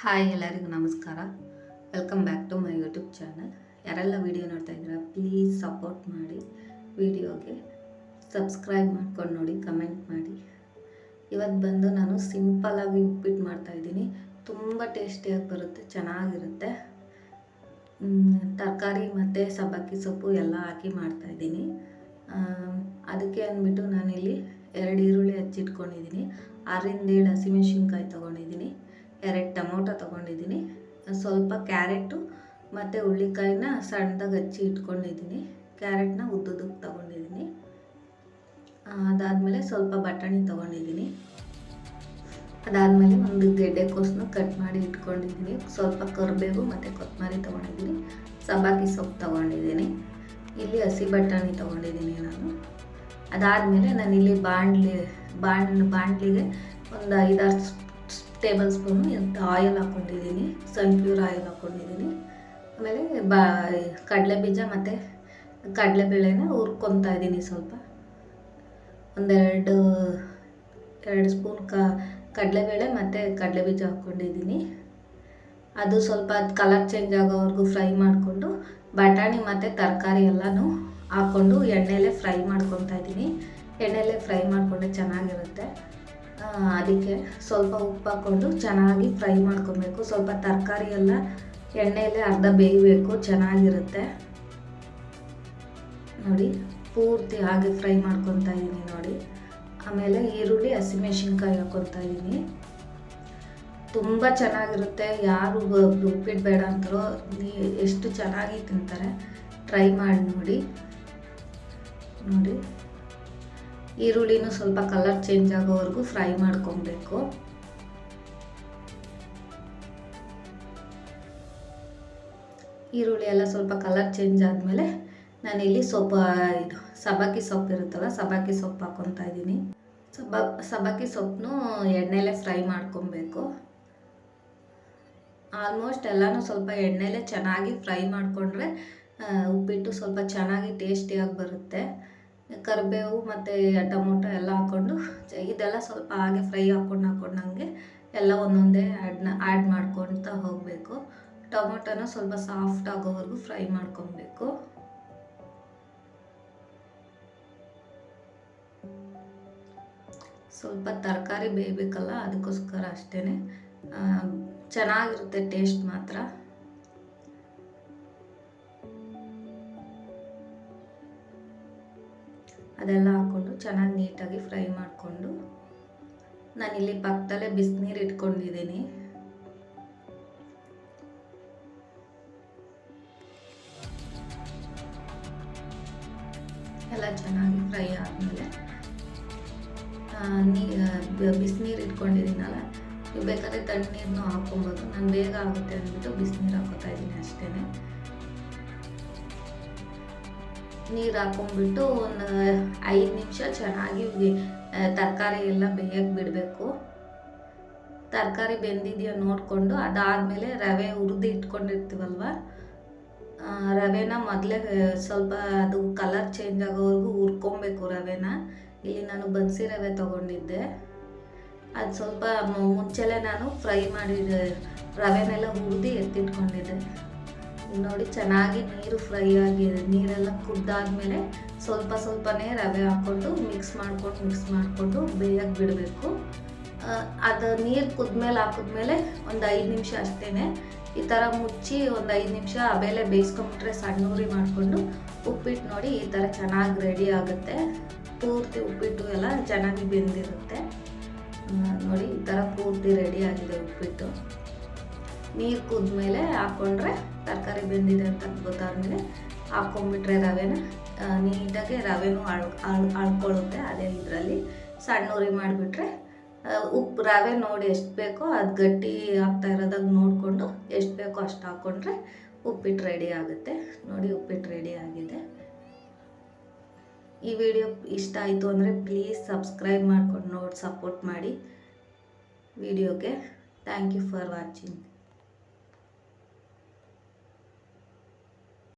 Hi ಎಲ್ಲರಿಗೂ ನಮಸ್ಕಾರ. Welcome back to my YouTube channel. ಯಾರೆಲ್ಲ ವಿಡಿಯೋ ನೋಡ್ತಾ ಇದ್ದೀರಾ ಪ್ಲೀಸ್ ಸಪೋರ್ಟ್ ಮಾಡಿ, ವಿಡಿಯೋಗೆ ಸಬ್ಸ್ಕ್ರೈಬ್ ಮಾಡ್ಕೊಂಡು ನೋಡಿ, ಕಮೆಂಟ್ ಮಾಡಿ. ಇವತ್ತು ಬಂದು ನಾನು ಸಿಂಪಲಾಗಿ ಉಪ್ಪಿಟ್ಟು ಮಾಡ್ತಾಯಿದ್ದೀನಿ. ತುಂಬ ಟೇಸ್ಟಿಯಾಗಿ ಬರುತ್ತೆ, ಚೆನ್ನಾಗಿರುತ್ತೆ. ತರಕಾರಿ ಮತ್ತು ಸಬ್ಬಕ್ಕಿ ಸೊಪ್ಪು ಎಲ್ಲ ಹಾಕಿ ಮಾಡ್ತಾಯಿದ್ದೀನಿ. ಅದಕ್ಕೆ ಅಂದ್ಬಿಟ್ಟು ನಾನಿಲ್ಲಿ 2 ಈರುಳ್ಳಿ ಹಚ್ಚಿಟ್ಕೊಂಡಿದ್ದೀನಿ, 6ರಿಂದ 7 ಹಸಿಮೆಣ್ಸಿನ್ಕಾಯಿ ತೊಗೊಂಡಿದ್ದೀನಿ, 2 ಟೊಮೊಟೊ ತೊಗೊಂಡಿದ್ದೀನಿ, ಸ್ವಲ್ಪ ಕ್ಯಾರೆಟು ಮತ್ತು ಹುಳ್ಳಿಕಾಯಿನ ಸಣ್ಣದಾಗಿ ಹಚ್ಚಿ ಇಟ್ಕೊಂಡಿದ್ದೀನಿ, ಕ್ಯಾರೆಟ್ನ ಉದ್ದುದಕ್ಕೆ ತೊಗೊಂಡಿದ್ದೀನಿ. ಅದಾದಮೇಲೆ ಸ್ವಲ್ಪ ಬಟಾಣಿ ತೊಗೊಂಡಿದ್ದೀನಿ. ಅದಾದಮೇಲೆ ಒಂದು ಗೆಡ್ಡೆಕೋಸನ್ನು ಕಟ್ ಮಾಡಿ ಇಟ್ಕೊಂಡಿದ್ದೀನಿ, ಸ್ವಲ್ಪ ಕರಿಬೇವು ಮತ್ತು ಕೊತ್ತಂಬರಿ ತೊಗೊಂಡಿದ್ದೀನಿ, ಸಬ್ಬಕ್ಕಿ ಸೊಪ್ಪು ತೊಗೊಂಡಿದ್ದೀನಿ, ಇಲ್ಲಿ ಹಸಿ ಬಟಾಣಿ ತೊಗೊಂಡಿದ್ದೀನಿ ನಾನು. ಅದಾದಮೇಲೆ ನಾನಿಲ್ಲಿ ಬಾಣಲಿಗೆ ಒಂದು 5-6 ಟೇಬಲ್ ಸ್ಪೂನು ಆಯಿಲ್ ಹಾಕ್ಕೊಂಡಿದ್ದೀನಿ, ಸನ್ಫ್ಯೂರ್ ಆಯಿಲ್ ಹಾಕ್ಕೊಂಡಿದ್ದೀನಿ. ಆಮೇಲೆ ಕಡಲೆ ಬೀಜ ಮತ್ತು ಕಡಲೆಬೇಳೆನ ಹುರ್ಕೊತಾ ಇದ್ದೀನಿ. ಸ್ವಲ್ಪ ಒಂದೆರಡು ಸ್ಪೂನ್ ಕಡಲೆಬೇಳೆ ಮತ್ತು ಕಡಲೆ ಬೀಜ ಹಾಕ್ಕೊಂಡಿದ್ದೀನಿ. ಅದು ಸ್ವಲ್ಪ ಕಲರ್ ಚೇಂಜ್ ಆಗೋವರೆಗೂ ಫ್ರೈ ಮಾಡಿಕೊಂಡು ಬಟಾಣಿ ಮತ್ತು ತರಕಾರಿ ಎಲ್ಲನೂ ಹಾಕ್ಕೊಂಡು ಎಣ್ಣೆಲೇ ಫ್ರೈ ಮಾಡ್ಕೊತಾ ಇದ್ದೀನಿ. ಎಣ್ಣೆಲೇ ಫ್ರೈ ಮಾಡಿಕೊಂಡ್ರೆ ಚೆನ್ನಾಗಿರುತ್ತೆ. ಅದಕ್ಕೆ ಸ್ವಲ್ಪ ಉಪ್ಪು ಹಾಕ್ಕೊಂಡು ಚೆನ್ನಾಗಿ ಫ್ರೈ ಮಾಡ್ಕೊಬೇಕು. ಸ್ವಲ್ಪ ತರಕಾರಿ ಎಲ್ಲ ಎಣ್ಣೆಯಲ್ಲೇ ಅರ್ಧ ಬೇಯಬೇಕು, ಚೆನ್ನಾಗಿರುತ್ತೆ. ನೋಡಿ, ಪೂರ್ತಿ ಹಾಗೆ ಫ್ರೈ ಮಾಡ್ಕೊತಾ ಇದ್ದೀನಿ ನೋಡಿ. ಆಮೇಲೆ ಈರುಳ್ಳಿ ಹಸಿಮೆಣ್ಸಿನ್ಕಾಯಿ ಹಾಕ್ಕೊತಾ ಇದ್ದೀನಿ. ತುಂಬ ಚೆನ್ನಾಗಿರುತ್ತೆ. ಯಾರು ಉಪ್ಪಿಟ್ಟು ಬೇಡ ಅಂತಾರೋ ಎಷ್ಟು ಚೆನ್ನಾಗಿ ತಿಂತಾರೆ. ಟ್ರೈ ಮಾಡಿ ನೋಡಿ. ಈರುಳ್ಳಿನೂ ಸ್ವಲ್ಪ ಕಲರ್ ಚೇಂಜ್ ಆಗೋವರೆಗೂ ಫ್ರೈ ಮಾಡ್ಕೊಬೇಕು. ಈರುಳ್ಳಿ ಎಲ್ಲ ಸ್ವಲ್ಪ ಕಲರ್ ಚೇಂಜ್ ಆದಮೇಲೆ ನಾನಿಲ್ಲಿ ಸಬ್ಬಕ್ಕಿ ಸೊಪ್ಪು ಇರುತ್ತಲ್ಲ, ಸಬ್ಬಕ್ಕಿ ಸೊಪ್ಪು ಹಾಕ್ಕೊತಾ ಇದ್ದೀನಿ. ಸಬ್ಬಕ್ಕಿ ಸೊಪ್ಪನ್ನು ಎಣ್ಣೆಲೇ ಫ್ರೈ ಮಾಡ್ಕೊಬೇಕು. ಆಲ್ಮೋಸ್ಟ್ ಎಲ್ಲನೂ ಸ್ವಲ್ಪ ಎಣ್ಣೆಲೇ ಚೆನ್ನಾಗಿ ಫ್ರೈ ಮಾಡಿಕೊಂಡ್ರೆ ಉಪ್ಪಿಟ್ಟು ಸ್ವಲ್ಪ ಚೆನ್ನಾಗಿ ಟೇಸ್ಟಿಯಾಗಿ ಬರುತ್ತೆ. ಕರಿಬೇವು ಮತ್ತು ಟೊಮೊಟೊ ಎಲ್ಲ ಹಾಕ್ಕೊಂಡು ಇದೆಲ್ಲ ಸ್ವಲ್ಪ ಹಾಗೆ ಫ್ರೈ ಹಾಕ್ಕೊಂಡಂಗೆ ಎಲ್ಲ ಒಂದೊಂದೇ ಆ್ಯಡ್ ಮಾಡ್ಕೊತಾ ಹೋಗಬೇಕು. ಟೊಮೊಟೊನ ಸ್ವಲ್ಪ ಸಾಫ್ಟ್ ಆಗೋವರೆಗೂ ಫ್ರೈ ಮಾಡ್ಕೊಬೇಕು. ಸ್ವಲ್ಪ ತರಕಾರಿ ಬೇಯಬೇಕಲ್ಲ, ಅದಕ್ಕೋಸ್ಕರ ಅಷ್ಟೇ. ಚೆನ್ನಾಗಿರುತ್ತೆ ಟೇಸ್ಟ್ ಮಾತ್ರ. ಅದೆಲ್ಲ ಹಾಕ್ಕೊಂಡು ಚೆನ್ನಾಗಿ ನೀಟಾಗಿ ಫ್ರೈ ಮಾಡಿಕೊಂಡು ನಾನಿಲ್ಲಿ ಪಕ್ಕದಲ್ಲೇ ಬಿಸಿನೀರು ಇಟ್ಕೊಂಡಿದ್ದೀನಿ. ಎಲ್ಲ ಚೆನ್ನಾಗಿ ಫ್ರೈ ಆದಮೇಲೆ ಬಿಸಿನೀರು ಇಟ್ಕೊಂಡಿದ್ದೀನಲ್ಲ, ನೀವು ಬೇಕಾದರೆ ತಣ್ಣೀರನ್ನು ಹಾಕ್ಕೊಬೋದು. ನಾನು ಬೇಗ ಆಗುತ್ತೆ ಅಂದ್ಬಿಟ್ಟು ಬಿಸಿನೀರು ಹಾಕೋತಾ ಇದ್ದೀನಿ ಅಷ್ಟೇ. ನೀರು ಹಾಕ್ಕೊಂಡ್ಬಿಟ್ಟು ಒಂದು 5 ನಿಮಿಷ ಚೆನ್ನಾಗಿ ತರಕಾರಿ ಎಲ್ಲ ಬೇಯಕ್ಕೆ ಬಿಡಬೇಕು. ತರಕಾರಿ ಬೆಂದಿದೆಯೋ ನೋಡಿಕೊಂಡು ಅದಾದಮೇಲೆ ರವೆ ಹುರಿದು ಇಟ್ಕೊಂಡಿರ್ತೀವಲ್ವ, ರವೆನ ಮೊದಲೇ ಸ್ವಲ್ಪ ಅದು ಕಲರ್ ಚೇಂಜ್ ಆಗೋವರೆಗೂ ಹುರ್ಕೊಬೇಕು ರವೆನ. ಇಲ್ಲಿ ನಾನು ಬನ್ಸಿ ರವೆ ತೊಗೊಂಡಿದ್ದೆ. ಅದು ಸ್ವಲ್ಪ ಮುಂಚೆಲೇ ನಾನು ಫ್ರೈ ಮಾಡಿ ರವೆನೆಲ್ಲ ಹುರಿದು ಎತ್ತಿಟ್ಕೊಂಡಿದ್ದೆ. ನೋಡಿ, ಚೆನ್ನಾಗಿ ನೀರು ಫ್ರೈ ಆಗಿದೆ. ನೀರೆಲ್ಲ ಕುದ್ದಾದ್ಮೇಲೆ ಸ್ವಲ್ಪನೇ ರವೆ ಹಾಕ್ಕೊಂಡು ಮಿಕ್ಸ್ ಮಾಡಿಕೊಂಡು ಬೇಯಕ್ಕೆ ಬಿಡಬೇಕು. ಅದು ನೀರು ಕುದ್ಮೇಲೆ ಹಾಕಿದ್ಮೇಲೆ ಒಂದು 5 ನಿಮಿಷ ಅಷ್ಟೇ. ಈ ಥರ ಮುಚ್ಚಿ ಒಂದು 5 ನಿಮಿಷ ಆಮೇಲೆ ಬೇಯಿಸ್ಕೊಂಬಿಟ್ರೆ ಸಣ್ಣ ಉರಿ ಮಾಡಿಕೊಂಡು ಉಪ್ಪಿಟ್ಟು ನೋಡಿ ಈ ಥರ ಚೆನ್ನಾಗಿ ರೆಡಿ ಆಗುತ್ತೆ. ಪೂರ್ತಿ ಉಪ್ಪಿಟ್ಟು ಎಲ್ಲ ಚೆನ್ನಾಗಿ ಬೆಂದಿರುತ್ತೆ ನೋಡಿ. ಈ ಥರ ಪೂರ್ತಿ ರೆಡಿ ಆಗಿದೆ ಉಪ್ಪಿಟ್ಟು. ನೀರು ಕುದ್ಮೇಲೆ ಹಾಕ್ಕೊಂಡ್ರೆ ತರಕಾರಿ ಬೆಂದಿದೆ ಅಂತ ಗೊತ್ತಾದ್ಮೇಲೆ ಹಾಕ್ಕೊಂಡ್ಬಿಟ್ರೆ ರವೆನ ನೀಟಾಗಿ ರವೆನೂ ಅಳ್ಕೊಳ್ಳುತ್ತೆ. ಅದೇ ಇದರಲ್ಲಿ ಸಣ್ಣ ಉರಿ ಮಾಡಿಬಿಟ್ರೆ ರವೆ ನೋಡಿ ಎಷ್ಟು ಬೇಕೋ ಅದು ಗಟ್ಟಿ ಆಗ್ತಾ ಇರೋದಾಗ ನೋಡಿಕೊಂಡು ಎಷ್ಟು ಬೇಕೋ ಅಷ್ಟು ಹಾಕ್ಕೊಂಡ್ರೆ ಉಪ್ಪಿಟ್ಟು ರೆಡಿ ಆಗುತ್ತೆ ನೋಡಿ. ಉಪ್ಪಿಟ್ಟು ರೆಡಿ ಆಗಿದೆ. ಈ ವಿಡಿಯೋ ಇಷ್ಟ ಆಯಿತು ಅಂದರೆ ಪ್ಲೀಸ್ ಸಬ್ಸ್ಕ್ರೈಬ್ ಮಾಡ್ಕೊಂಡು ಸಪೋರ್ಟ್ ಮಾಡಿ ವಿಡಿಯೋಗೆ. Thank you for watching.